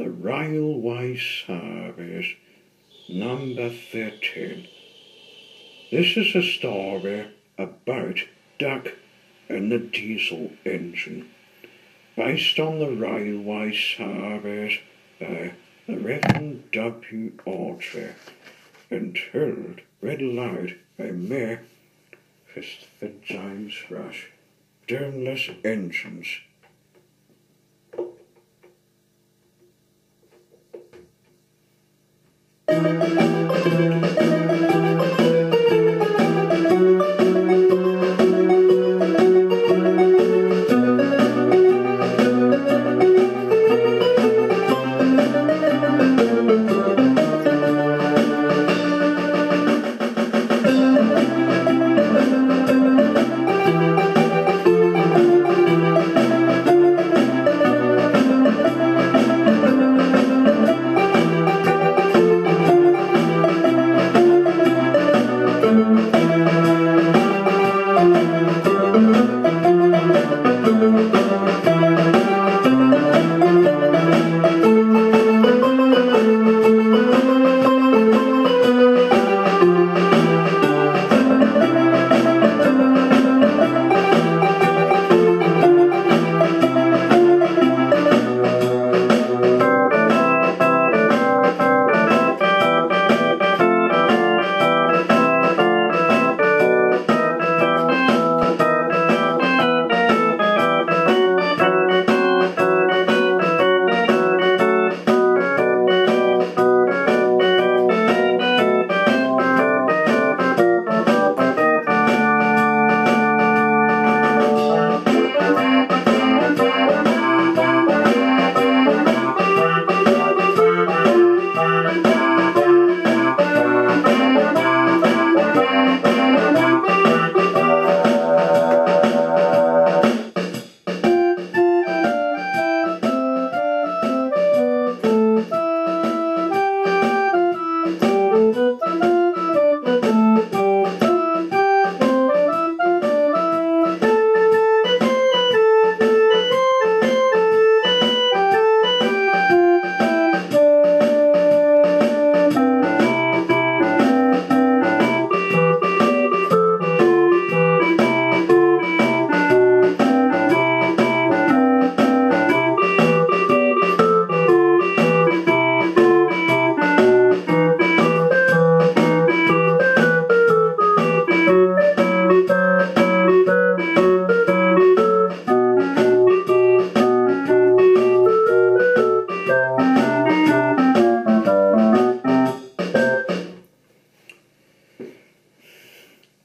the railway service number 13. This is a story about Duck and the diesel engine, based on the railway service by the Reverend W. Archer, and read aloud by me, Christopher James Rush. Domeless engines.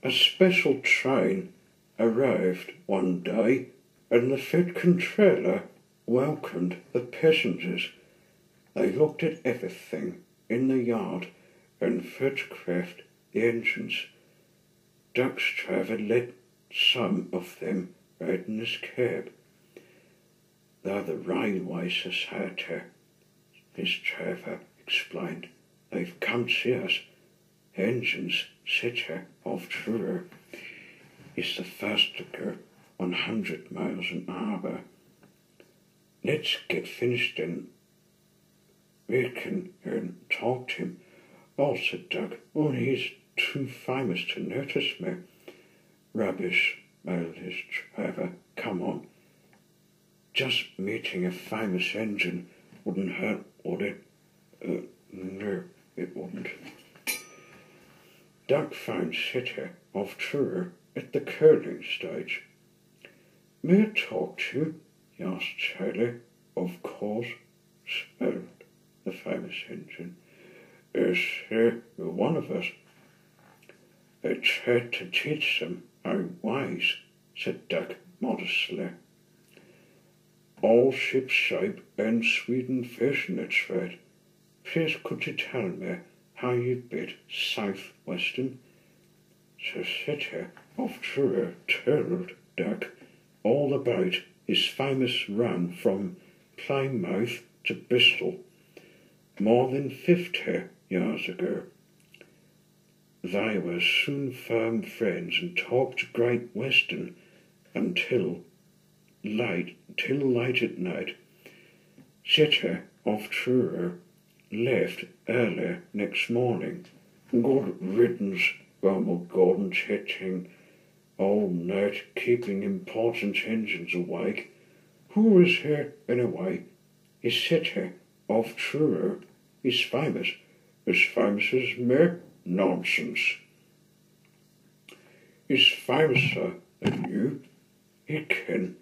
A special train arrived one day, and the Fed controller welcomed the passengers. They looked at everything in the yard and photographed the engines. Duck's driver let some of them ride in his cab. They're the Railway Society, his driver explained. They've come to see us. Engines city of Truro is the first to go 100 miles an hour. Let's get finished then. We can talk to him. Oh, said Doug, only he's too famous to notice me. Rubbish, wailed his driver. Come on. Just meeting a famous engine wouldn't hurt, would it? No, it wouldn't. Doug found city of Truro at the curling stage. May I talk to you? He asked Charlie. Of course, smiled the famous engine. Is you're one of us. I tried to teach them our ways, said Doug modestly. All ship shape and Sweden fishing it's right. Please could you tell me how you bid southwestern? The city of Truro told Doug all about his famous run from Plymouth to Bristol more than 50 years ago. They were soon firm friends and talked Great Western until late at night. City of Truro left early next morning. Good riddance, grumbled Gordon, sitting all night keeping important engines awake. Who is here anyway? His city of Truro is famous. As famous as me? Nonsense. He's famouser than you. He can.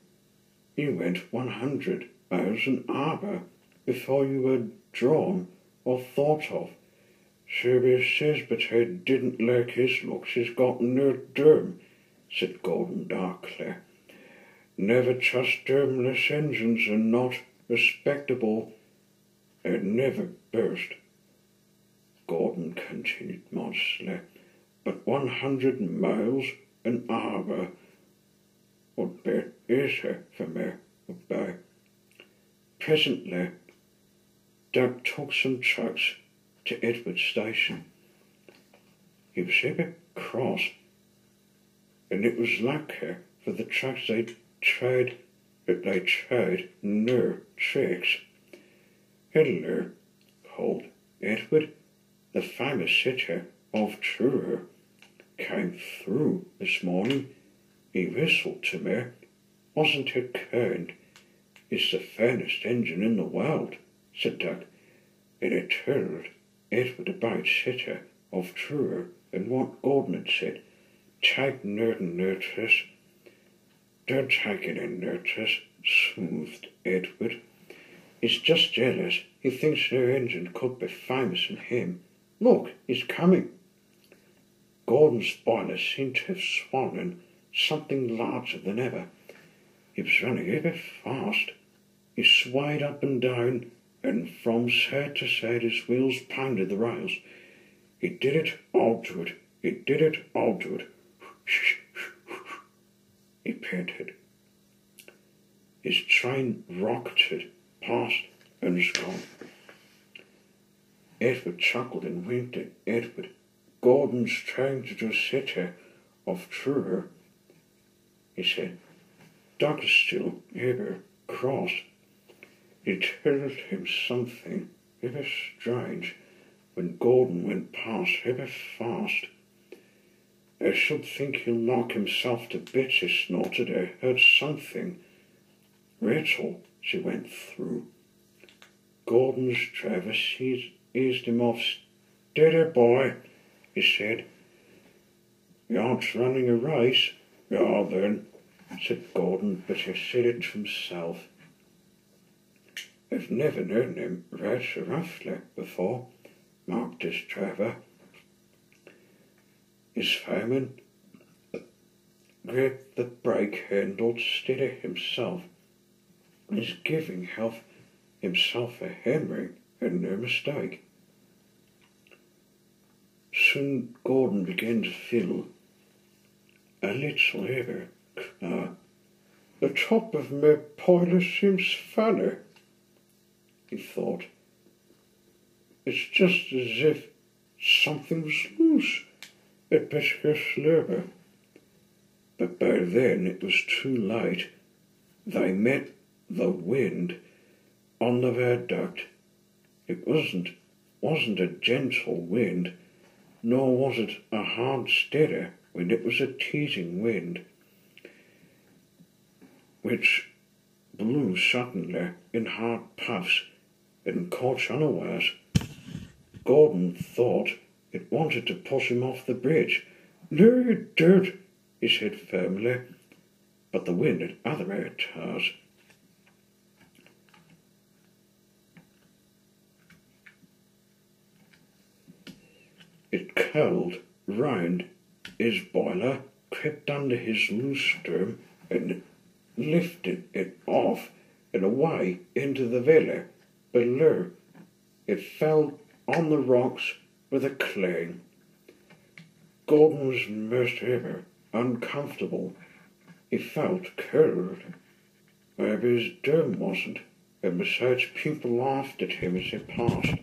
You went 100 miles an hour before you were drawn or thought of. Sylvia says, but he didn't like his looks. He's got no dome, said Gordon darkly. Never trust domeless engines are not respectable. It never burst. Gordon continued modestly, but 100 miles an hour would be easy for me, would be. Presently, Doug took some trucks to Edward Station. He was a bit cross, and it was lucky for the trucks they tried no tricks. Hello, called Edward. The famous city of Truro came through this morning. He whistled to me. Wasn't it kind? It's the finest engine in the world, said Doug, and he told Edward about city of Truro and what Gordon had said. Take no notice. Don't take any notice, soothed Edward. He's just jealous. He thinks no engine could be famous than him. Look, he's coming. Gordon's boiler seemed to have swollen something larger than ever. He was running ever fast. He swayed up and down, and from side to side his wheels pounded the rails. He did it, I'll do it. He did it, I'll do it. He panted. His train rocketed past and was gone. Edward chuckled and winked at Edward. Gordon's trying to do city of Truro, he said. Doug is still ever cross. He told him something ever strange when Gordon went past ever fast. I should think he'll knock himself to bits, he snorted. I heard something rattle as he went through. Gordon's driver eased him off. Steady, boy, he said. You aren't running a race? Yeah, then, said Gordon, but he said it to himself. I've never known him ride so roughly before, marked his driver. His fireman gripped the brake handle to steady himself. He's giving himself a hammering, and no mistake. Soon Gordon began to feel a little heavy. The top of my boiler seems funny, he thought. It's just as if something's loose. I'd better go slower. But by then it was too late. They met the wind on the viaduct. It wasn't a gentle wind, nor was it a hard, steady wind. It was a teasing wind, which blew suddenly in hard puffs and caught unawares. Gordon thought it wanted to push him off the bridge. No, you don't, he said firmly, but the wind had other avatars. It curled round his boiler, crept under his loose stern, and lifted it off and away into the valley below. It fell on the rocks with a clang. Gordon was most ever uncomfortable. He felt cold. Maybe his dome wasn't, and besides people laughed at him as he passed.